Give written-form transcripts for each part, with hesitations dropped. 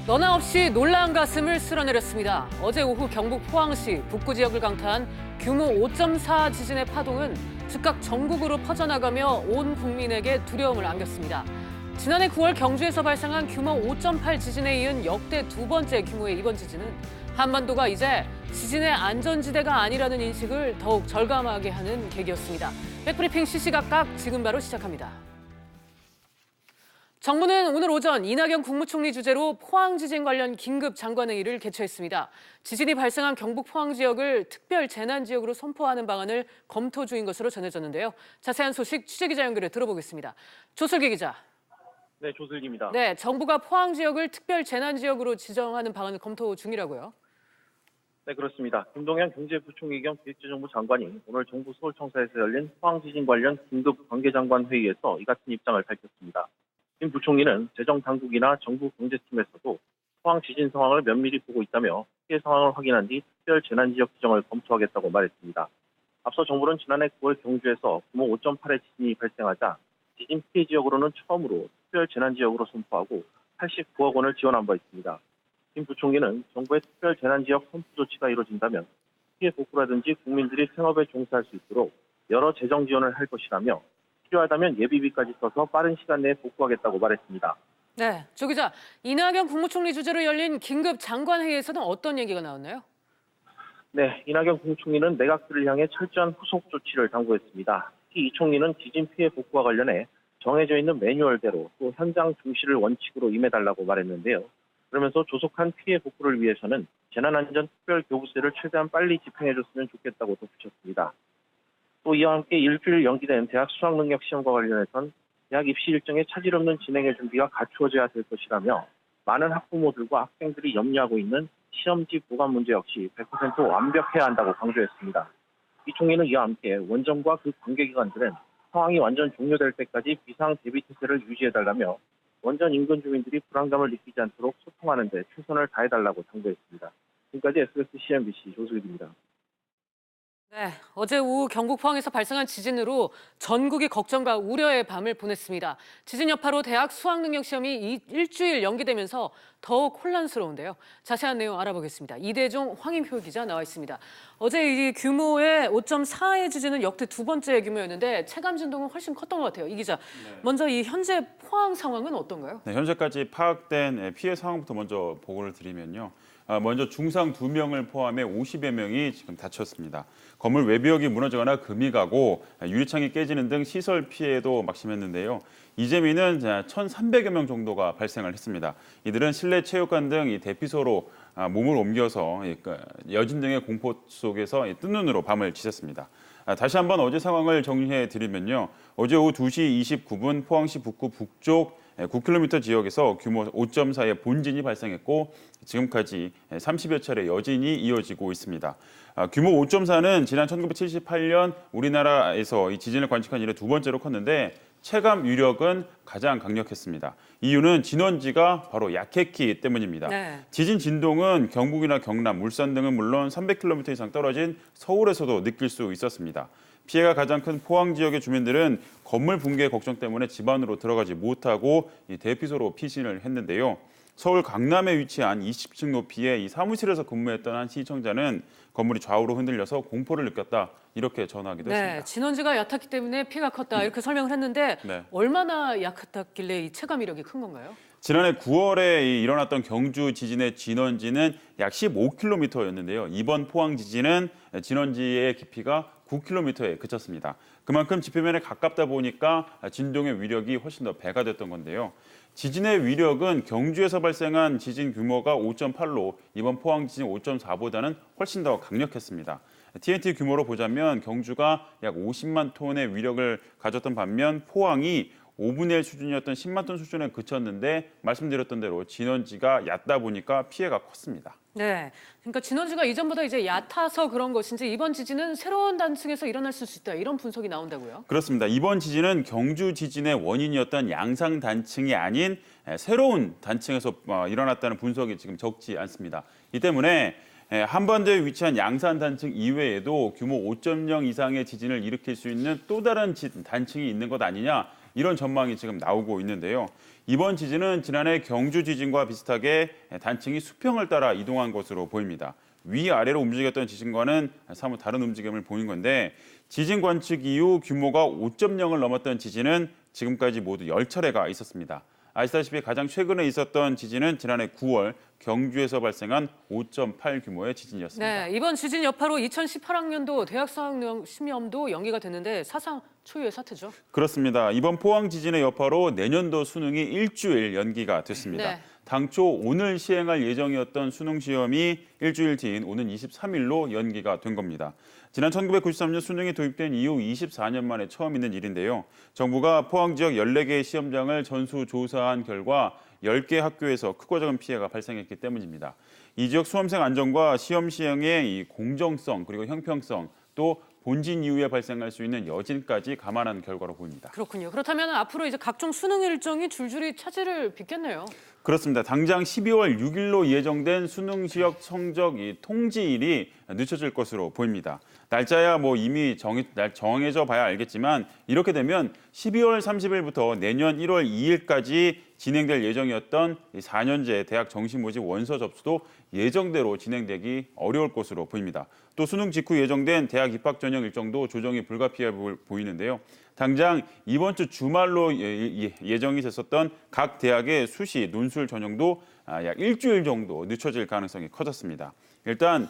너나 없이 놀라운 가슴을 쓸어내렸습니다. 어제 오후 경북 포항시 북구 지역을 강타한 규모 5.4 지진의 파동은 즉각 전국으로 퍼져나가며 온 국민에게 두려움을 안겼습니다. 지난해 9월 경주에서 발생한 규모 5.8 지진에 이은 역대 두 번째 규모의 이번 지진은 한반도가 이제 지진의 안전지대가 아니라는 인식을 더욱 절감하게 하는 계기였습니다. 백브리핑 시시각각 지금 바로 시작합니다. 정부는 오늘 오전 이낙연 국무총리 주재로 포항 지진 관련 긴급 장관회의를 개최했습니다. 지진이 발생한 경북 포항 지역을 특별 재난 지역으로 선포하는 방안을 검토 중인 것으로 전해졌는데요. 자세한 소식 취재기자 연결해 들어보겠습니다. 조슬기 기자. 네, 조슬기입니다. 네, 정부가 포항 지역을 특별 재난 지역으로 지정하는 방안을 검토 중이라고요. 네, 그렇습니다. 김동연 경제부총리 겸 기획재정부 장관이 오늘 정부 서울청사에서 열린 포항 지진 관련 긴급 관계장관 회의에서 이 같은 입장을 밝혔습니다. 김 부총리는 재정당국이나 정부 경제팀에서도 포항 지진 상황을 면밀히 보고 있다며 피해 상황을 확인한 뒤 특별 재난지역 지정을 검토하겠다고 말했습니다. 앞서 정부는 지난해 9월 경주에서 규모 5.8의 지진이 발생하자 지진 피해 지역으로는 처음으로 특별 재난지역으로 선포하고 89억 원을 지원한 바 있습니다. 김 부총리는 정부의 특별 재난지역 선포 조치가 이루어진다면 피해 복구라든지 국민들이 생업에 종사할 수 있도록 여러 재정 지원을 할 것이라며 필요하다면 예비비까지 써서 빠른 시간 내에 복구하겠다고 말했습니다. 네, 조 기자, 이낙연 국무총리 주재로 열린 긴급 장관회의에서는 어떤 얘기가 나왔나요? 네, 이낙연 국무총리는 내각들을 향해 철저한 후속 조치를 당부했습니다. 특히 이 총리는 지진 피해 복구와 관련해 정해져 있는 매뉴얼대로 또 현장 중시를 원칙으로 임해달라고 말했는데요. 그러면서 조속한 피해 복구를 위해서는 재난안전특별교부세를 최대한 빨리 집행해줬으면 좋겠다고 덧붙였습니다. 또 이와 함께 일주일 연기된 대학 수학능력시험과 관련해선 대학 입시 일정의 차질 없는 진행의 준비가 갖추어져야 될 것이라며 많은 학부모들과 학생들이 염려하고 있는 시험지 보관 문제 역시 100% 완벽해야 한다고 강조했습니다. 이 총리는 이와 함께 원정과 그 관계기관들은 상황이 완전 종료될 때까지 비상 대비태세를 유지해달라며 원전 인근 주민들이 불안감을 느끼지 않도록 소통하는 데 최선을 다해달라고 당부했습니다. 지금까지 SBS CNBC 조수길입니다. 네, 어제 오후 경북 포항에서 발생한 지진으로 전국이 걱정과 우려의 밤을 보냈습니다. 지진 여파로 대학 수학능력시험이 일주일 연기되면서 더욱 혼란스러운데요. 자세한 내용 알아보겠습니다. 이대종 황임효 기자 나와 있습니다. 어제 이 규모의 5.4의 지진은 역대 두 번째 규모였는데 체감 진동은 훨씬 컸던 것 같아요. 이 기자, 먼저 이 현재 포항 상황은 어떤가요? 네, 현재까지 파악된 피해 상황부터 먼저 보고를 드리면요. 먼저 중상 2명을 포함해 50여 명이 지금 다쳤습니다. 건물 외벽이 무너지거나 금이 가고 유리창이 깨지는 등 시설 피해도 막심했는데요. 이재민은 1,300여 명 정도가 발생을 했습니다. 이들은 실내 체육관 등 대피소로 몸을 옮겨서 여진 등의 공포 속에서 뜬 눈으로 밤을 지샜습니다. 다시 한번 어제 상황을 정리해 드리면요. 어제 오후 2시 29분 포항시 북구 북쪽 9km 지역에서 규모 5.4의 본진이 발생했고 지금까지 30여 차례 여진이 이어지고 있습니다. 규모 5.4는 지난 1978년 우리나라에서 이 지진을 관측한 이래 두 번째로 컸는데 체감 위력은 가장 강력했습니다. 이유는 진원지가 바로 약했기 때문입니다. 네. 지진 진동은 경북이나 경남, 울산 등은 물론 300km 이상 떨어진 서울에서도 느낄 수 있었습니다. 피해가 가장 큰 포항 지역의 주민들은 건물 붕괴 걱정 때문에 집 안으로 들어가지 못하고 대피소로 피신을 했는데요. 서울 강남에 위치한 20층 높이의 이 사무실에서 근무했던 한 시청자는 건물이 좌우로 흔들려서 공포를 느꼈다 이렇게 전하기도 했습니다. 네, 진원지가 얕았기 때문에 피해가 컸다 이렇게 설명을 했는데 네. 얼마나 약했길래 이 체감 위력이 큰 건가요? 지난해 9월에 일어났던 경주 지진의 진원지는 약 15km였는데요. 이번 포항 지진은 진원지의 깊이가 9km에 그쳤습니다. 그만큼 지표면에 가깝다 보니까 진동의 위력이 훨씬 더 배가 됐던 건데요. 지진의 위력은 경주에서 발생한 지진 규모가 5.8로 이번 포항 지진 5.4보다는 훨씬 더 강력했습니다. TNT 규모로 보자면 경주가 약 50만 톤의 위력을 가졌던 반면 포항이 5분의 1 수준이었던 10만 톤 수준에 그쳤는데 말씀드렸던 대로 진원지가 얕다 보니까 피해가 컸습니다. 네, 그러니까 진원지가 이전보다 이제 얕아서 그런 것인지 이번 지진은 새로운 단층에서 일어날 수 있다 이런 분석이 나온다고요? 그렇습니다. 이번 지진은 경주 지진의 원인이었던 양상 단층이 아닌 새로운 단층에서 일어났다는 분석이 지금 적지 않습니다. 이 때문에 한반도에 위치한 양산 단층 이외에도 규모 5.0 이상의 지진을 일으킬 수 있는 또 다른 단층이 있는 것 아니냐 이런 전망이 지금 나오고 있는데요. 이번 지진은 지난해 경주 지진과 비슷하게 단층이 수평을 따라 이동한 것으로 보입니다. 위아래로 움직였던 지진과는 사뭇 다른 움직임을 보인 건데 지진 관측 이후 규모가 5.0을 넘었던 지진은 지금까지 모두 10차례가 있었습니다. 아시다시피 가장 최근에 있었던 지진은 지난해 9월 경주에서 발생한 5.8 규모의 지진이었습니다. 네, 이번 지진 여파로 2018학년도 대학 수학 시험도 연기가 됐는데 사상 초유의 사태죠. 그렇습니다. 이번 포항 지진의 여파로 내년도 수능이 일주일 연기가 됐습니다. 네. 당초 오늘 시행할 예정이었던 수능 시험이 일주일 뒤인 오는 23일로 연기가 된 겁니다. 지난 1993년 수능이 도입된 이후 24년 만에 처음 있는 일인데요. 정부가 포항 지역 14개의 시험장을 전수조사한 결과 10개 학교에서 크고 작은 피해가 발생했기 때문입니다. 이 지역 수험생 안전과 시험 시행의 이 공정성 그리고 형평성 또 본진 이후에 발생할 수 있는 여진까지 감안한 결과로 보입니다. 그렇군요. 그렇다면 앞으로 이제 각종 수능 일정이 줄줄이 차질을 빚겠네요. 그렇습니다. 당장 12월 6일로 예정된 수능 시험 성적 통지일이 늦춰질 것으로 보입니다. 날짜야 이미 정해져 봐야 알겠지만 이렇게 되면 12월 30일부터 내년 1월 2일까지 진행될 예정이었던 4년제 대학 정시 모집 원서 접수도 예정대로 진행되기 어려울 것으로 보입니다. 또 수능 직후 예정된 대학 입학 전형 일정도 조정이 불가피해 보이는데요. 당장 이번 주 주말로 예정이 됐었던 각 대학의 수시, 논술 전형도 약 일주일 정도 늦춰질 가능성이 커졌습니다. 일단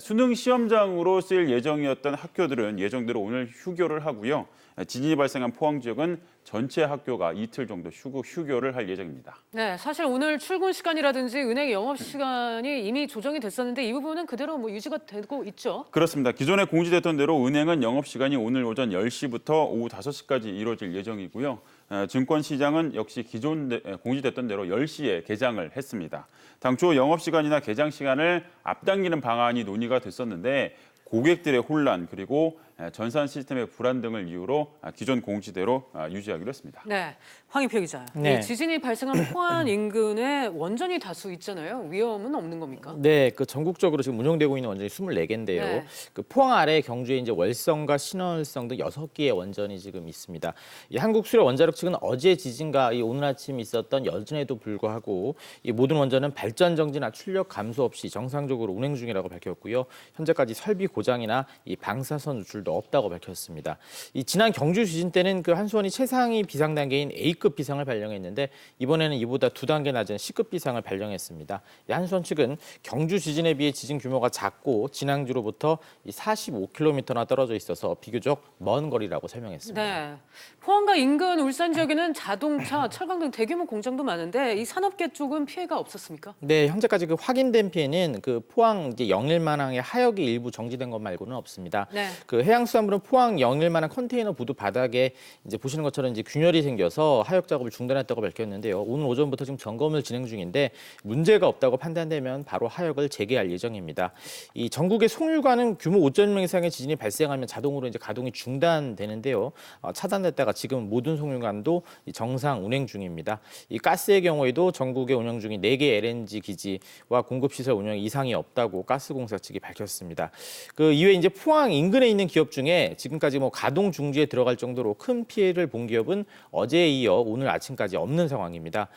수능 시험장으로 쓰일 예정이었던 학교들은 예정대로 오늘 휴교를 하고요. 지진이 발생한 포항 지역은 전체 학교가 이틀 정도 휴교를 할 예정입니다. 네, 사실 오늘 출근 시간이라든지 은행 영업 시간이 이미 조정이 됐었는데 이 부분은 그대로 유지가 되고 있죠. 그렇습니다. 기존에 공지됐던 대로 은행은 영업 시간이 오늘 오전 10시부터 오후 5시까지 이루어질 예정이고요. 증권시장은 역시 기존 공지됐던 대로 10시에 개장을 했습니다. 당초 영업 시간이나 개장 시간을 앞당기는 방안이 논의가 됐었는데 고객들의 혼란 그리고 전산 시스템의 불안 등을 이유로 기존 공지대로 유지하기로 했습니다. 네, 황희표 기자. 네. 지진이 발생한 포항 인근에 원전이 다수 있잖아요. 위험은 없는 겁니까? 네, 전국적으로 지금 운영되고 있는 원전이 24개인데요. 네. 포항 아래 경주에 이제 월성과 신월성 등 6개의 원전이 지금 있습니다. 이 한국수력원자력 측은 어제 지진과 오늘 아침 있었던 여진에도 불구하고 이 모든 원전은 발전 정지나 출력 감소 없이 정상적으로 운행 중이라고 밝혔고요. 현재까지 설비 고장이나 이 방사선 누출도 없다고 밝혔습니다. 이 지난 경주 지진 때는 한수원이 최상위 비상 단계인 A급 비상을 발령했는데 이번에는 이보다 2단계 낮은 C급 비상을 발령했습니다. 한수원 측은 경주 지진에 비해 지진 규모가 작고 진앙지로부터 45km나 떨어져 있어서 비교적 먼 거리라고 설명했습니다. 네, 포항과 인근 울산 지역에는 자동차, 철강 등 대규모 공장도 많은데 이 산업계 쪽은 피해가 없었습니까? 네, 현재까지 확인된 피해는 포항 이제 영일만항의 하역이 일부 정지된 것 말고는 없습니다. 네. 해양수산물은 포항 영일만항 컨테이너 부두 바닥에 이제 보시는 것처럼 이제 균열이 생겨서 하역 작업을 중단했다고 밝혔는데요. 오늘 오전부터 지금 점검을 진행 중인데 문제가 없다고 판단되면 바로 하역을 재개할 예정입니다. 이 전국의 송유관은 규모 5.0 이상의 지진이 발생하면 자동으로 이제 가동이 중단되는데요. 차단됐다가 지금 모든 송유관도 정상 운행 중입니다. 이 가스의 경우에도 전국에 운영 중인 4개 LNG 기지와 공급시설 운영에 이상이 없다고 가스공사 측이 밝혔습니다. 이외에 이제 포항 인근에 있는 기업 중에 지금까지 가동 중지에 들어갈 정도로 큰 피해를 본 기업은 어제에 이어 오늘 아침까지 없는 상황입니다.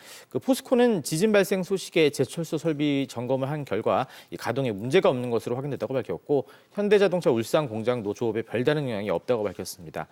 포스코는 지진 발생 소식에 제철소 설비 점검을 한 결과 이 가동에 문제가 없는 것으로 확인됐다고 밝혔고 현대자동차 울산 공장도 조업에 별다른 영향이 없다고 밝혔습니다.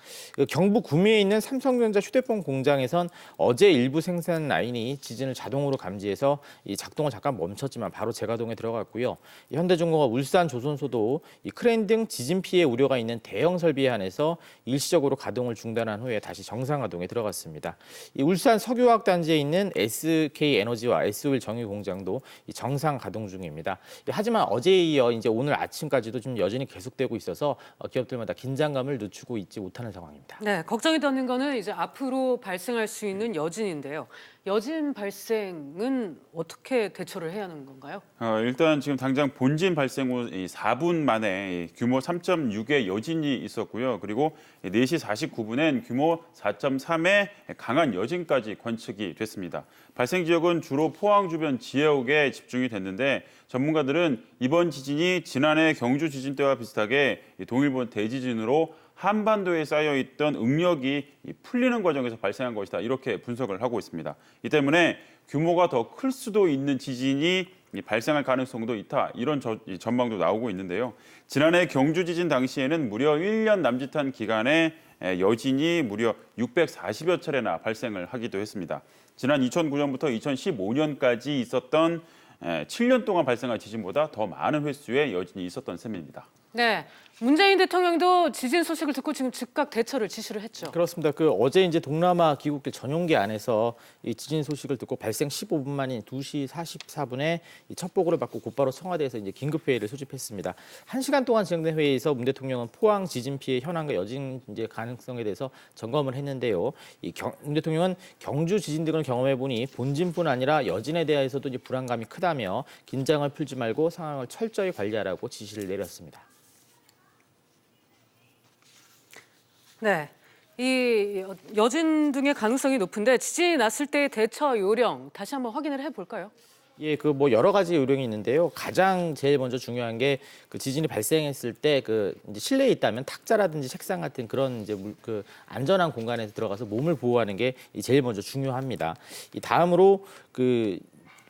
경북 구미에 있는 삼성전자 휴대폰 공장에선 어제 일부 생산 라인이 지진을 자동으로 감지해서 이 작동을 잠깐 멈췄지만 바로 재가동에 들어갔고요. 현대중공업 울산 조선소도 이 크레인 등 지진 피해 우려가 있는 대형 설비에 한해서 일시적으로 가동을 중단한 후에 다시 정상 가동에 들어갔습니다. 이 울산 석유화학단지에 있는 SK에너지와 S오일 정유 공장도 정상 가동 중입니다. 하지만 어제에 이어 이제 오늘 아침까지도 좀 여전히 계속되고 있어서 기업들마다 긴장감을 늦추고 있지 못하는 상황입니다. 네, 걱정이 되는 거는 이제 앞으로 발생할 수 있는 여진인데요. 여진 발생은 어떻게 대처를 해야 하는 건가요? 일단 지금 당장 본진 발생 후 4분 만에 규모 3.6의 여진이 있었고요. 그리고 4시 49분엔 규모 4.3의 강한 여진까지 관측이 됐습니다. 발생 지역은 주로 포항 주변 지역에 집중이 됐는데 전문가들은 이번 지진이 지난해 경주 지진 때와 비슷하게 동일본 대지진으로 한반도에 쌓여있던 응력이 풀리는 과정에서 발생한 것이다. 이렇게 분석을 하고 있습니다. 이 때문에 규모가 더 클 수도 있는 지진이 발생할 가능성도 있다. 이런 전망도 나오고 있는데요. 지난해 경주 지진 당시에는 무려 1년 남짓한 기간에 여진이 무려 640여 차례나 발생을 하기도 했습니다. 지난 2009년부터 2015년까지 있었던 7년 동안 발생한 지진보다 더 많은 횟수의 여진이 있었던 셈입니다. 네, 문재인 대통령도 지진 소식을 듣고 지금 즉각 대처를 지시를 했죠. 그렇습니다. 어제 이제 동남아 귀국길 전용기 안에서 이 지진 소식을 듣고 발생 15분 만인 2시 44분에 첫 보고를 받고 곧바로 청와대에서 이제 긴급 회의를 소집했습니다. 1시간 동안 진행된 회의에서 문 대통령은 포항 지진 피해 현황과 여진 이제 가능성에 대해서 점검을 했는데요. 문 대통령은 경주 지진 등을 경험해 보니 본진뿐 아니라 여진에 대해서도 이제 불안감이 크다며 긴장을 풀지 말고 상황을 철저히 관리하라고 지시를 내렸습니다. 네, 이 여진 등의 가능성이 높은데 지진이 났을 때의 대처 요령 다시 한번 확인을 해볼까요? 예, 여러 가지 요령이 있는데요. 가장 제일 먼저 중요한 게 지진이 발생했을 때 이제 실내에 있다면 탁자라든지 책상 같은 그런 이제 안전한 공간에 들어가서 몸을 보호하는 게 제일 먼저 중요합니다. 이 다음으로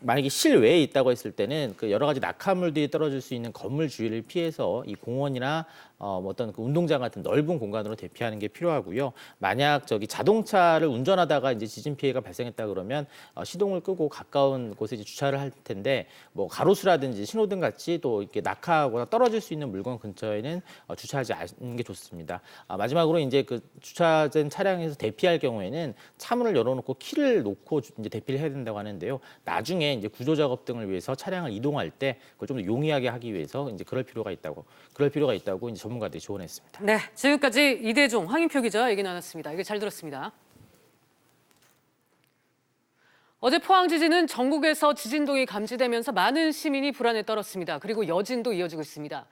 만약에 실외에 있다고 했을 때는 여러 가지 낙하물들이 떨어질 수 있는 건물 주위를 피해서 이 공원이나 어떤 운동장 같은 넓은 공간으로 대피하는 게 필요하고요. 만약 자동차를 운전하다가 이제 지진 피해가 발생했다 그러면 시동을 끄고 가까운 곳에 이제 주차를 할 텐데 가로수라든지 신호등 같이 또 이렇게 낙하하거나 떨어질 수 있는 물건 근처에는 주차하지 않는 게 좋습니다. 마지막으로 이제 주차된 차량에서 대피할 경우에는 차문을 열어놓고 키를 놓고 이제 대피를 해야 된다고 하는데요. 나중에 이제 구조 작업 등을 위해서 차량을 이동할 때 그걸 좀 더 용이하게 하기 위해서 이제 그럴 필요가 있다고 이제 전문가들이 조언했습니다. 네, 지금까지 이대종 황인표 기자 얘기 나눴습니다. 이게 잘 들었습니다. 어제 포항 지진은 전국에서 지진동이 감지되면서 많은 시민이 불안에 떨었습니다. 그리고 여진도 이어지고 있습니다.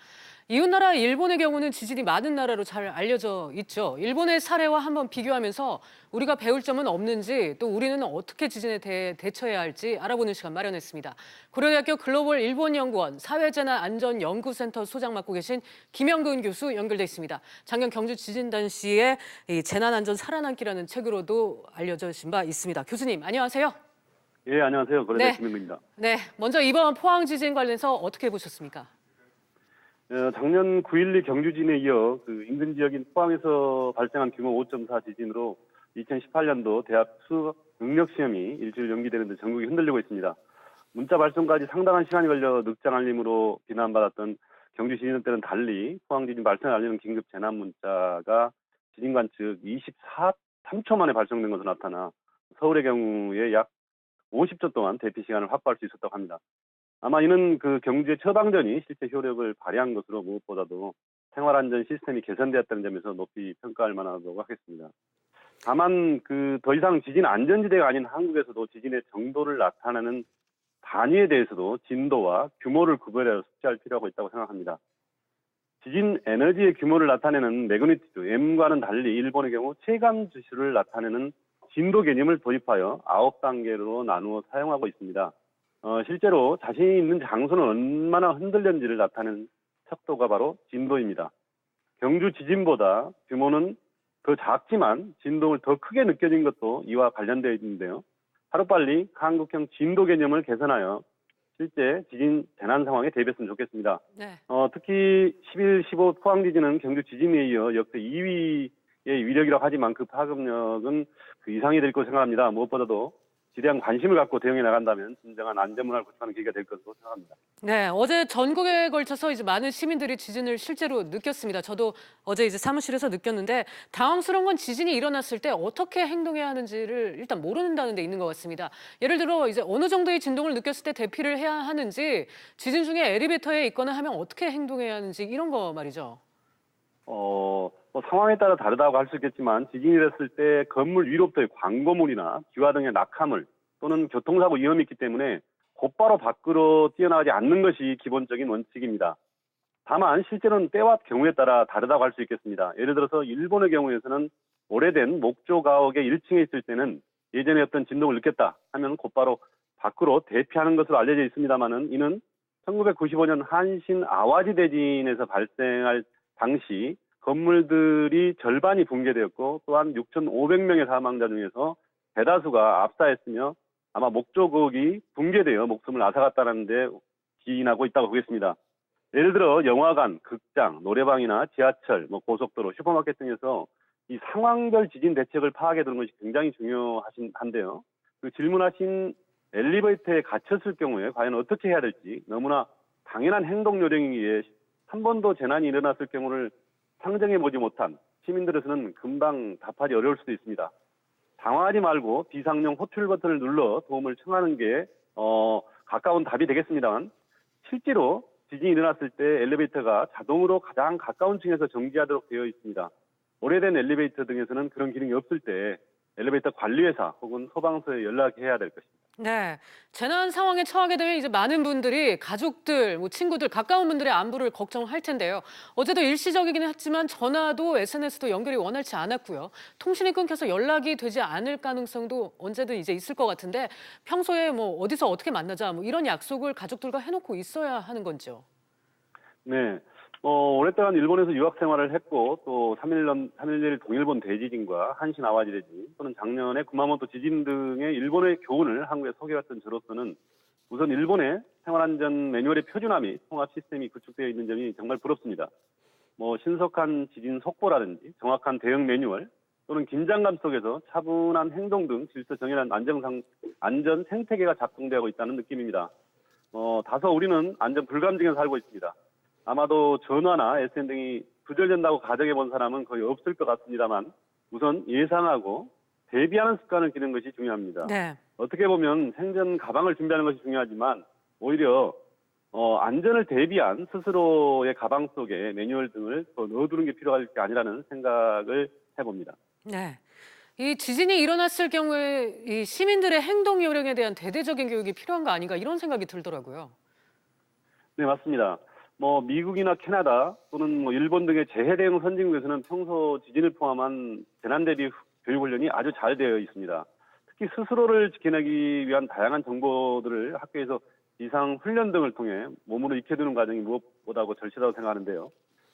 이웃나라 일본의 경우는 지진이 많은 나라로 잘 알려져 있죠. 일본의 사례와 한번 비교하면서 우리가 배울 점은 없는지 또 우리는 어떻게 지진에 대해 대처해야 할지 알아보는 시간 마련했습니다. 고려대학교 글로벌 일본연구원 사회재난안전연구센터 소장 맡고 계신 김영근 교수 연결돼 있습니다. 작년 경주 지진단시의 재난안전 살아남기라는 책으로도 알려진 바 있습니다. 교수님 안녕하세요. 예, 안녕하세요. 고려대 네. 김영근입니다. 네, 먼저 이번 포항 지진 관련해서 어떻게 보셨습니까? 작년 9.12 경주진에 이어 인근 지역인 포항에서 발생한 규모 5.4 지진으로 2018년도 대학 수학 능력 시험이 일주일 연기되는 데 전국이 흔들리고 있습니다. 문자 발송까지 상당한 시간이 걸려 늑장 알림으로 비난받았던 경주 지진 때는 달리 포항 지진 발생을 알리는 긴급 재난 문자가 지진 관측 3초 만에 발송된 것으로 나타나 서울의 경우에 약 50초 동안 대피 시간을 확보할 수 있었다고 합니다. 아마 이는 경주의 처방전이 실제 효력을 발휘한 것으로 무엇보다도 생활안전 시스템이 개선되었다는 점에서 높이 평가할 만하다고 하겠습니다. 다만 더 이상 지진 안전지대가 아닌 한국에서도 지진의 정도를 나타내는 단위에 대해서도 진도와 규모를 구별하여 숙지할 필요가 있다고 생각합니다. 지진 에너지의 규모를 나타내는 매그니튜드 M과는 달리 일본의 경우 체감 지수를 나타내는 진도 개념을 도입하여 9단계로 나누어 사용하고 있습니다. 실제로 자신이 있는 장소는 얼마나 흔들렸는지를 나타내는 척도가 바로 진도입니다. 경주 지진보다 규모는 더 작지만 진동을 더 크게 느껴진 것도 이와 관련되어 있는데요. 하루빨리 한국형 진도 개념을 개선하여 실제 지진 재난 상황에 대비했으면 좋겠습니다. 네. 특히 11, 15 포항 지진은 경주 지진에 이어 역대 2위의 위력이라고 하지만 그 파급력은 이상이 될 것으로 생각합니다. 무엇보다도 지대한 관심을 갖고 대응해 나간다면 진정한 안전문화를 구축하는 계기가 될 것으로 생각합니다. 네, 어제 전국에 걸쳐서 이제 많은 시민들이 지진을 실제로 느꼈습니다. 저도 어제 이제 사무실에서 느꼈는데 당황스러운 건 지진이 일어났을 때 어떻게 행동해야 하는지를 일단 모른다는 데 있는 것 같습니다. 예를 들어 이제 어느 정도의 진동을 느꼈을 때 대피를 해야 하는지, 지진 중에 엘리베이터에 있거나 하면 어떻게 행동해야 하는지 이런 거 말이죠. 상황에 따라 다르다고 할 수 있겠지만 지진이 됐을 때 건물 위로부터의 광고물이나 기와 등의 낙하물 또는 교통사고 위험이 있기 때문에 곧바로 밖으로 뛰어나가지 않는 것이 기본적인 원칙입니다. 다만 실제로는 때와 경우에 따라 다르다고 할 수 있겠습니다. 예를 들어서 일본의 경우에서는 오래된 목조 가옥의 1층에 있을 때는 예전에 어떤 진동을 느꼈다 하면 곧바로 밖으로 대피하는 것으로 알려져 있습니다만은 이는 1995년 한신 아와지 대진에서 발생할 당시 건물들이 절반이 붕괴되었고 또한 6,500명의 사망자 중에서 대다수가 압사했으며 아마 목조 가옥이 붕괴되어 목숨을 앗아갔다는 데 기인하고 있다고 보겠습니다. 예를 들어 영화관, 극장, 노래방이나 지하철, 고속도로, 슈퍼마켓 등에서 이 상황별 지진 대책을 파악해 두는 것이 굉장히 중요한데요. 그 질문하신 엘리베이터에 갇혔을 경우에 과연 어떻게 해야 될지 너무나 당연한 행동 요령이기에 한 번도 재난이 일어났을 경우를 상정해 보지 못한 시민들에서는 금방 답하기 어려울 수도 있습니다. 당황하지 말고 비상용 호출 버튼을 눌러 도움을 청하는 게 가까운 답이 되겠습니다만 실제로 지진이 일어났을 때 엘리베이터가 자동으로 가장 가까운 층에서 정지하도록 되어 있습니다. 오래된 엘리베이터 등에서는 그런 기능이 없을 때 엘리베이터 관리회사 혹은 소방서에 연락해야 될 것입니다. 네, 재난 상황에 처하게 되면 이제 많은 분들이 가족들, 친구들, 가까운 분들의 안부를 걱정할 텐데요. 어제도 일시적이긴 했지만 전화도 SNS도 연결이 원활치 않았고요. 통신이 끊겨서 연락이 되지 않을 가능성도 언제든 이제 있을 것 같은데 평소에 어디서 어떻게 만나자 이런 약속을 가족들과 해놓고 있어야 하는 건지요. 네. 오랫동안 일본에서 유학 생활을 했고 또 3.11 동일본 대지진과 한신 아와지 대지진 또는 작년에 구마모토 지진 등의 일본의 교훈을 한국에 소개했던 저로서는 우선 일본의 생활안전 매뉴얼의 표준화및 통합 시스템이 구축되어 있는 점이 정말 부럽습니다. 신속한 지진 속보라든지 정확한 대응 매뉴얼 또는 긴장감 속에서 차분한 행동 등 질서 정연한 안전 생태계가 작동되고 있다는 느낌입니다. 다소 우리는 안전 불감증에 살고 있습니다. 아마도 전화나 SN 등이 두절된다고 가정해 본 사람은 거의 없을 것 같습니다만 우선 예상하고 대비하는 습관을 기르는 것이 중요합니다. 네. 어떻게 보면 생전 가방을 준비하는 것이 중요하지만 오히려 안전을 대비한 스스로의 가방 속에 매뉴얼 등을 더 넣어두는 게 필요할 게 아니라는 생각을 해봅니다. 네. 이 지진이 일어났을 경우에 이 시민들의 행동 요령에 대한 대대적인 교육이 필요한 거 아닌가 이런 생각이 들더라고요. 네, 맞습니다. 미국이나 캐나다 또는 일본 등의 재해 대응 선진국에서는 평소 지진을 포함한 재난 대비 교육 훈련이 아주 잘 되어 있습니다. 특히 스스로를 지켜내기 위한 다양한 정보들을 학교에서 비상 훈련 등을 통해 몸으로 익혀두는 과정이 무엇보다도 절실하다고 생각하는데요.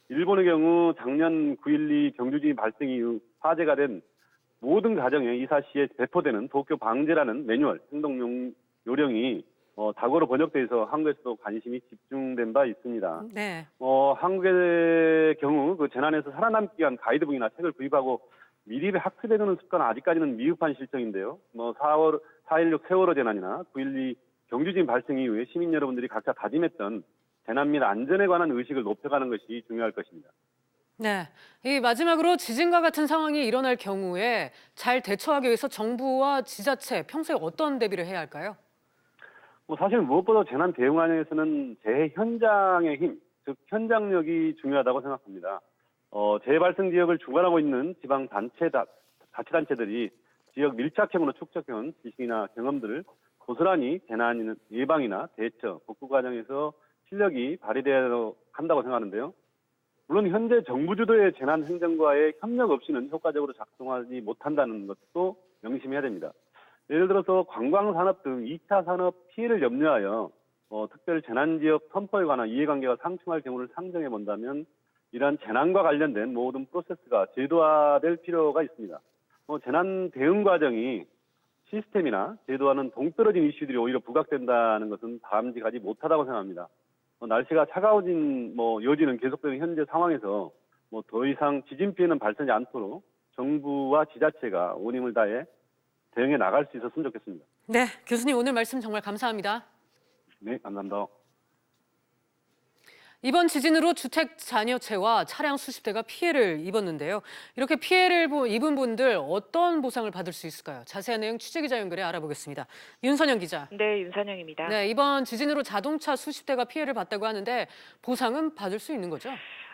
일본의 경우 작년 9.12 경주지진 발생 이후 화제가 된 모든 가정에 이사시에 배포되는 도쿄 방제라는 매뉴얼, 행동 요령이 다국어로 번역돼서 한국에서도 관심이 집중된 바 있습니다. 네. 한국의 경우 그 재난에서 살아남기 위한 가이드북이나 책을 구입하고 미리 학습해두는 습관은 아직까지는 미흡한 실정인데요. 4.16 세월호 재난이나 9.12 경주지진 발생 이후에 시민 여러분들이 각자 다짐했던 재난 및 안전에 관한 의식을 높여가는 것이 중요할 것입니다. 네. 이 마지막으로 지진과 같은 상황이 일어날 경우에 잘 대처하기 위해서 정부와 지자체 평소에 어떤 대비를 해야 할까요? 사실 무엇보다 재난 대응 과정에서는 재해 현장의 힘, 즉 현장력이 중요하다고 생각합니다. 재해 발생 지역을 주관하고 있는 지방 자치단체들이 지역 밀착형으로 축적해온 지식이나 경험들을 고스란히 재난 예방이나 대처, 복구 과정에서 실력이 발휘되어야 한다고 생각하는데요. 물론 현재 정부 주도의 재난 행정과의 협력 없이는 효과적으로 작동하지 못한다는 것도 명심해야 됩니다. 예를 들어서 관광산업 등 2차 산업 피해를 염려하여 특별 재난지역 선포에 관한 이해관계가 상충할 경우를 상정해 본다면 이러한 재난과 관련된 모든 프로세스가 제도화될 필요가 있습니다. 재난 대응 과정이 시스템이나 제도와는 동떨어진 이슈들이 오히려 부각된다는 것은 바람직하지 못하다고 생각합니다. 날씨가 차가워진 여지는 계속되는 현재 상황에서 더 이상 지진 피해는 발생하지 않도록 정부와 지자체가 온 힘을 다해 대응해 나갈 수 있었으면 좋겠습니다. 네, 교수님 오늘 말씀 정말 감사합니다. 네, 감사합니다. 이번 지진으로 주택 잔여채와 차량 수십 대가 피해를 입었는데요. 이렇게 피해를 입은 분들 어떤 보상을 받을 수 있을까요? 자세한 내용 취재기자 연결해 알아보겠습니다. 윤선영 기자. 네, 윤선영입니다. 네, 이번 지진으로 자동차 수십 대가 피해를 봤다고 하는데 보상은 받을 수 있는 거죠?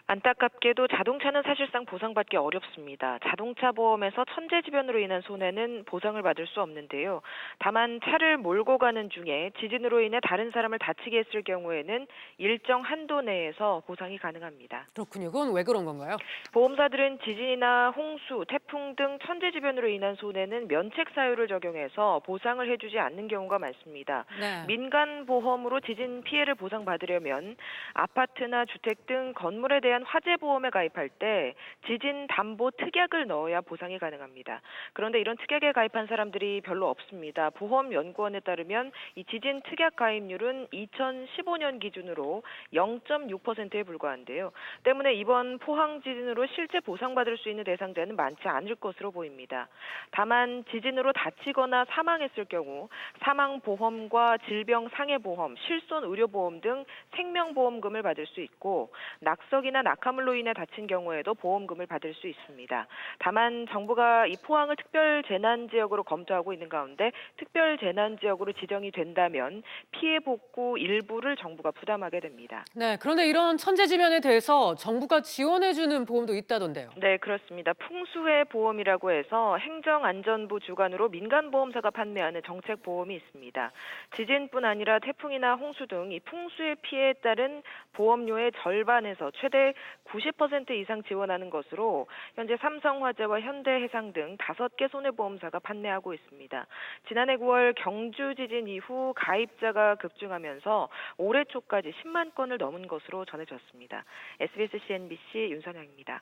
안타깝게도 자동차는 사실상 보상받기 어렵습니다. 자동차 보험에서 천재지변으로 인한 손해는 보상을 받을 수 없는데요. 다만 차를 몰고 가는 중에 지진으로 인해 다른 사람을 다치게 했을 경우에는 일정 한도 내에서 보상이 가능합니다. 그렇군요. 그건 왜 그런 건가요? 보험사들은 지진이나 홍수, 태풍 등 천재지변으로 인한 손해는 면책 사유를 적용해서 보상을 해주지 않는 경우가 많습니다. 네. 민간 보험으로 지진 피해를 보상받으려면 아파트나 주택 등 건물에 대한 화재 보험에 가입할 때 지진 담보 특약을 넣어야 보상이 가능합니다. 그런데 이런 특약에 가입한 사람들이 별로 없습니다. 보험연구원에 따르면 이 지진 특약 가입률은 2015년 기준으로 0.6%에 불과한데요. 때문에 이번 포항 지진으로 실제 보상받을 수 있는 대상자는 많지 않을 것으로 보입니다. 다만 지진으로 다치거나 사망했을 경우 사망보험과 질병상해보험, 실손의료보험 등 생명보험금을 받을 수 있고 낙석이나 낙하물로 인해 다친 경우에도 보험금을 받을 수 있습니다. 다만 정부가 이 포항을 특별재난지역으로 검토하고 있는 가운데 특별재난지역으로 지정이 된다면 피해 복구 일부를 정부가 부담하게 됩니다. 네. 그런데 이런 천재지변에 대해서 정부가 지원해주는 보험도 있다던데요. 네, 그렇습니다. 풍수해 보험이라고 해서 행정안전부 주관으로 민간보험사가 판매하는 정책보험이 있습니다. 지진뿐 아니라 태풍이나 홍수 등 이 풍수의 피해에 따른 보험료의 절반에서 최대 90% 이상 지원하는 것으로 현재 삼성화재와 현대해상 등 5개 손해보험사가 판매하고 있습니다. 지난해 9월 경주 지진 이후 가입자가 급증하면서 올해 초까지 10만 건을 넘은 것으로 전해졌습니다. SBS CNBC 윤선영입니다.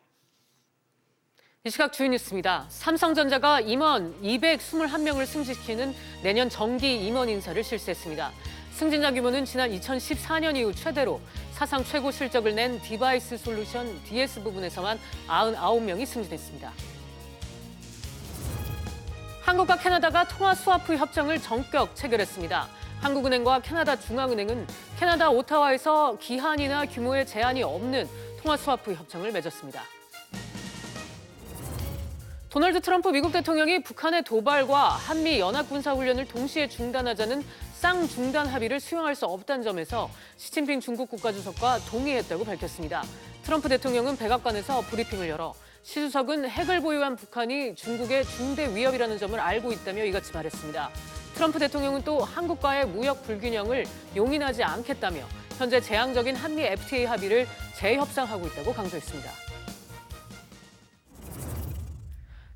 이 시각 주요 뉴스입니다. 삼성전자가 임원 221명을 승진시키는 내년 정기 임원 인사를 실시했습니다. 승진자 규모는 지난 2014년 이후 최대로 사상 최고 실적을 낸 디바이스 솔루션 DS 부분에서만 99명이 승진했습니다. 한국과 캐나다가 통화 스와프 협정을 전격 체결했습니다. 한국은행과 캐나다 중앙은행은 캐나다 오타와에서 기한이나 규모에 제한이 없는 통화 스와프 협정을 맺었습니다. 도널드 트럼프 미국 대통령이 북한의 도발과 한미 연합군사훈련을 동시에 중단하자는 쌍중단 합의를 수용할 수 없다는 점에서 시진핑 중국 국가주석과 동의했다고 밝혔습니다. 트럼프 대통령은 백악관에서 브리핑을 열어 시 주석은 핵을 보유한 북한이 중국의 중대 위협이라는 점을 알고 있다며 이같이 말했습니다. 트럼프 대통령은 또 한국과의 무역 불균형을 용인하지 않겠다며 현재 재앙적인 한미 FTA 합의를 재협상하고 있다고 강조했습니다.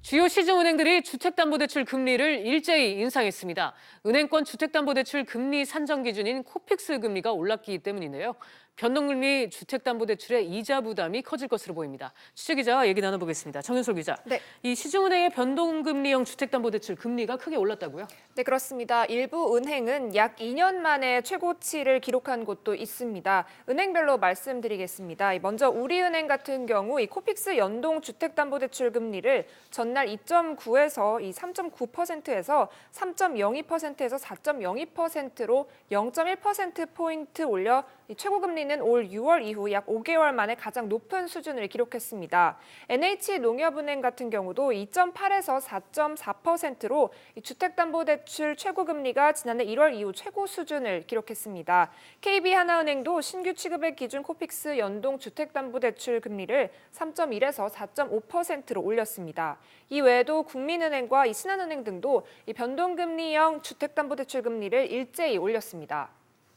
주요 시중은행들이 주택담보대출 금리를 일제히 인상했습니다. 은행권 주택담보대출 금리 산정 기준인 코픽스 금리가 올랐기 때문인데요. 변동금리 주택담보대출의 이자 부담이 커질 것으로 보입니다. 취재기자와 얘기 나눠보겠습니다. 정윤솔 기자. 네. 이 시중은행의 변동금리형 주택담보대출 금리가 크게 올랐다고요? 네, 그렇습니다. 일부 은행은 약 2년 만에 최고치를 기록한 곳도 있습니다. 은행별로 말씀드리겠습니다. 먼저 우리은행 같은 경우 이 코픽스 연동 주택담보대출 금리를 전날 2.9에서 3.9%에서 3.02%에서 4.02%로 0.1%포인트 올려 최고금리는 올 6월 이후 약 5개월 만에 가장 높은 수준을 기록했습니다. NH농협은행 같은 경우도 2.8에서 4.4%로 주택담보대출 최고금리가 지난해 1월 이후 최고 수준을 기록했습니다. KB하나은행도 신규 취급액 기준 코픽스 연동 주택담보대출 금리를 3.1에서 4.5%로 올렸습니다. 이 외에도 국민은행과 신한은행 등도 변동금리형 주택담보대출 금리를 일제히 올렸습니다.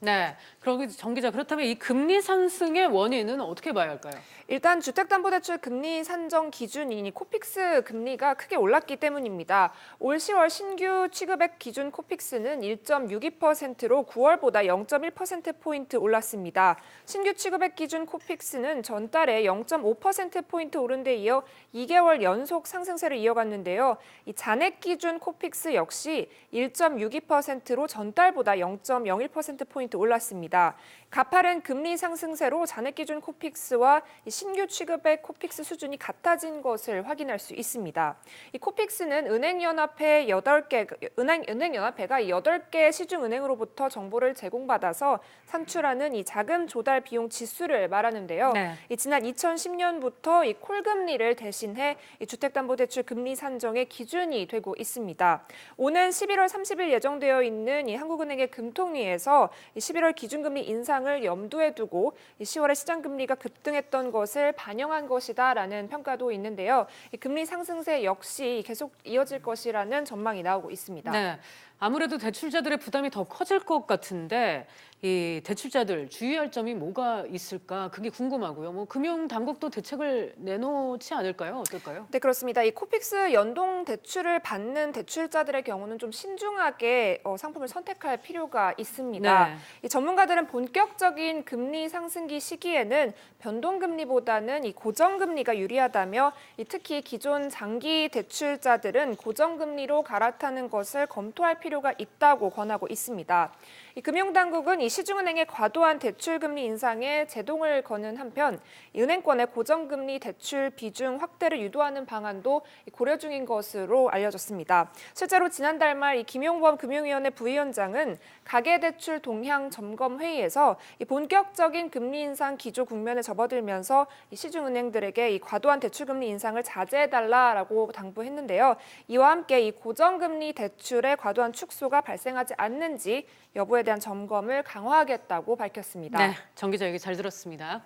네, 그럼 정 기자, 그렇다면 이 금리 상승의 원인은 어떻게 봐야 할까요? 일단 주택담보대출 금리 산정 기준인 코픽스 금리가 크게 올랐기 때문입니다. 올 10월 신규 취급액 기준 코픽스는 1.62%로 9월보다 0.1%포인트 올랐습니다. 신규 취급액 기준 코픽스는 전달에 0.5%포인트 오른 데 이어 2개월 연속 상승세를 이어갔는데요. 이 잔액 기준 코픽스 역시 1.62%로 전달보다 0.01%포인트 올랐습니다. 가파른 금리 상승세로 잔액 기준 코픽스와 신규 취급액 코픽스 수준이 같아진 것을 확인할 수 있습니다. 이 코픽스는 은행연합회 8개 시중은행으로부터 정보를 제공받아서 산출하는 이 자금 조달 비용 지수를 말하는데요. 네. 지난 2010년부터 이 콜금리를 대신해 이 주택담보대출 금리 산정의 기준이 되고 있습니다. 오는 11월 30일 예정되어 있는 이 한국은행의 금통위에서 이 이 11월 기준금리 인상을 염두에 두고 이 10월에 시장금리가 급등했던 것을 반영한 것이다라는 평가도 있는데요. 이 금리 상승세 역시 계속 이어질 것이라는 전망이 나오고 있습니다. 네. 아무래도 대출자들의 부담이 더 커질 것 같은데 이 대출자들 주의할 점이 뭐가 있을까 그게 궁금하고요. 뭐 금융당국도 대책을 내놓지 않을까요? 어떨까요? 네, 그렇습니다. 이 코픽스 연동 대출을 받는 대출자들의 경우는 좀 신중하게 상품을 선택할 필요가 있습니다. 네. 이 전문가들은 본격적인 금리 상승기 시기에는 변동금리보다는 이 고정금리가 유리하다며 특히 기존 장기 대출자들은 고정금리로 갈아타는 것을 검토할 필요가 있다고 권하고 있습니다. 이 금융당국은 이 시중은행의 과도한 대출금리 인상에 제동을 거는 한편 은행권의 고정금리 대출 비중 확대를 유도하는 방안도 고려 중인 것으로 알려졌습니다. 실제로 지난달 말 이 김용범 금융위원회 부위원장은 가계대출 동향 점검 회의에서 이 본격적인 금리 인상 기조 국면에 접어들면서 이 시중은행들에게 이 과도한 대출금리 인상을 자제해달라라고 당부했는데요. 이와 함께 이 고정금리 대출의 과도한 축소가 발생하지 않는지 여부에 대한 점검을 강화하겠다고 밝혔습니다. 네, 정 기자 얘기 잘 들었습니다.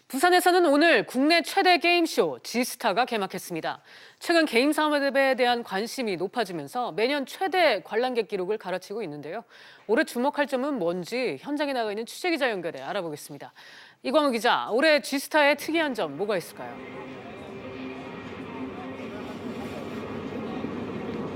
부산에서는 오늘 국내 최대 게임쇼 지스타가 개막했습니다. 최근 게임 산업에 대한 관심이 높아지면서 매년 최대 관람객 기록을 갈아치고 있는데요. 올해 주목할 점은 뭔지 현장에 나가 있는 취재기자 연결해 알아보겠습니다. 이광우 기자, 올해 지스타의 특이한 점 뭐가 있을까요?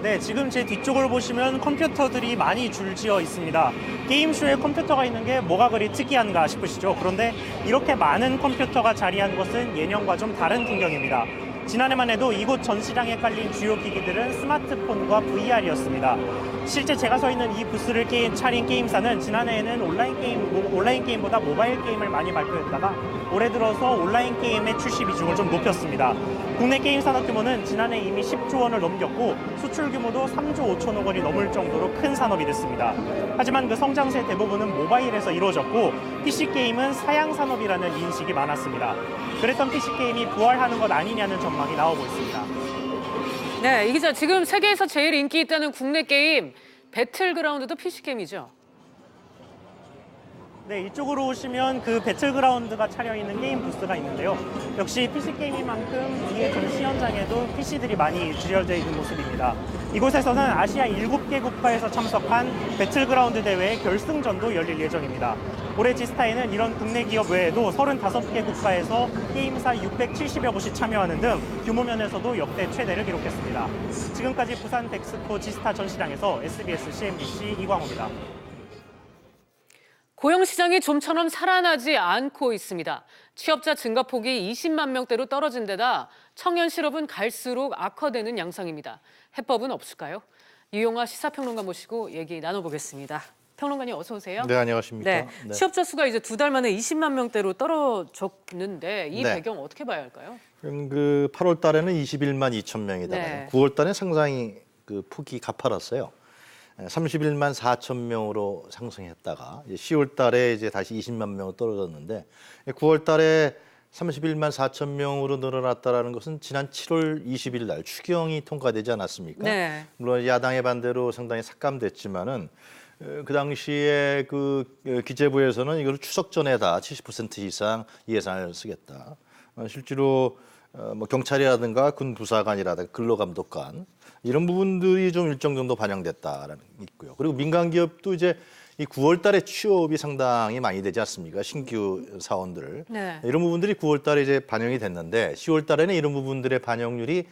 네, 지금 제 뒤쪽을 보시면 컴퓨터들이 많이 줄지어 있습니다. 게임쇼에 컴퓨터가 있는 게 뭐가 그리 특이한가 싶으시죠? 그런데 이렇게 많은 컴퓨터가 자리한 것은 예년과 좀 다른 풍경입니다. 지난해만 해도 이곳 전시장에 깔린 주요 기기들은 스마트폰과 VR이었습니다. 실제 제가 서 있는 이 부스를 차린 게임사는 지난해에는 온라인 게임보다 모바일 게임을 많이 발표했다가 올해 들어서 온라인 게임의 출시 비중을 좀 높였습니다. 국내 게임 산업 규모는 지난해 이미 10조 원을 넘겼고 수출 규모도 3조 5천억 원이 넘을 정도로 큰 산업이 됐습니다. 하지만 그 성장세 대부분은 모바일에서 이루어졌고 PC게임은 사양 산업이라는 인식이 많았습니다. 그랬던 PC게임이 부활하는 것 아니냐는 전망이 나오고 있습니다. 네, 이 기자, 지금 세계에서 제일 인기 있다는 국내 게임 배틀그라운드도 PC게임이죠? 네, 이쪽으로 오시면 그 배틀그라운드가 차려있는 게임 부스가 있는데요. 역시 PC게임인 만큼 이에 전시 현장에도 PC들이 많이 줄여져 있는 모습입니다. 이곳에서는 아시아 7개 국가에서 참석한 배틀그라운드 대회의 결승전도 열릴 예정입니다. 올해 지스타에는 이런 국내 기업 외에도 35개 국가에서 게임사 670여 곳이 참여하는 등 규모 면에서도 역대 최대를 기록했습니다. 지금까지 부산 덱스코 지스타 전시장에서 SBS CNBC 이광호입니다. 고용시장이 좀처럼 살아나지 않고 있습니다. 취업자 증가폭이 20만 명대로 떨어진 데다 청년 실업은 갈수록 악화되는 양상입니다. 해법은 없을까요? 유용아 시사평론가 모시고 얘기 나눠보겠습니다. 평론가님 어서 오세요. 네, 안녕하십니까. 네, 네. 취업자 수가 이제 2달 만에 20만 명대로 떨어졌는데 이 네. 배경 어떻게 봐야 할까요? 그 8월 달에는 21만 2천 명이다가 네. 9월 달에 상당히 그 폭이 가팔랐어요. 31만 4천 명으로 상승했다가 10월 달에 이제 다시 20만 명으로 떨어졌는데 9월 달에 31만 4천 명으로 늘어났다라는 것은 지난 7월 20일 날 추경이 통과되지 않았습니까? 네. 물론 야당의 반대로 상당히 삭감됐지만은 그 당시에 그 기재부에서는 이걸 추석 전에다 70% 이상 예산을 쓰겠다. 실제로 뭐 경찰이라든가 군 부사관이라든가 근로감독관 이런 부분들이 좀 일정 정도 반영됐다라는 게 있고요. 그리고 민간 기업도 이제 이 9월 달에 취업이 상당히 많이 되지 않습니까? 신규 사원들. 네. 이런 부분들이 9월 달에 이제 반영이 됐는데 10월 달에는 이런 부분들의 반영률이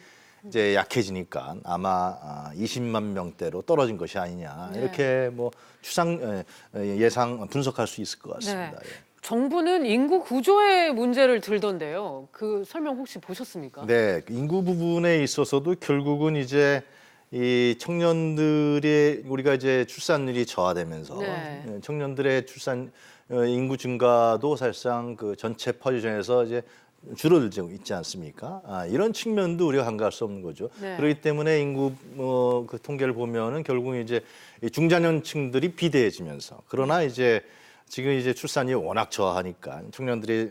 이제 약해지니까 아마 20만 명대로 떨어진 것이 아니냐. 네. 이렇게 뭐 예상 분석할 수 있을 것 같습니다. 네. 예. 정부는 인구 구조의 문제를 들던데요. 그 설명 혹시 보셨습니까? 네, 인구 부분에 있어서도 결국은 이제 이 청년들의 우리가 이제 출산율이 저하되면서 네. 청년들의 출산 인구 증가도 사실상 그 전체 퍼즐에서 이제 줄어들고 있지 않습니까? 이런 측면도 우리가 간과할 수 없는 거죠. 네. 그렇기 때문에 인구 그 통계를 보면은 결국 이제 이 중장년층들이 비대해지면서 그러나 이제 지금 이제 출산이 워낙 저하니까 청년들이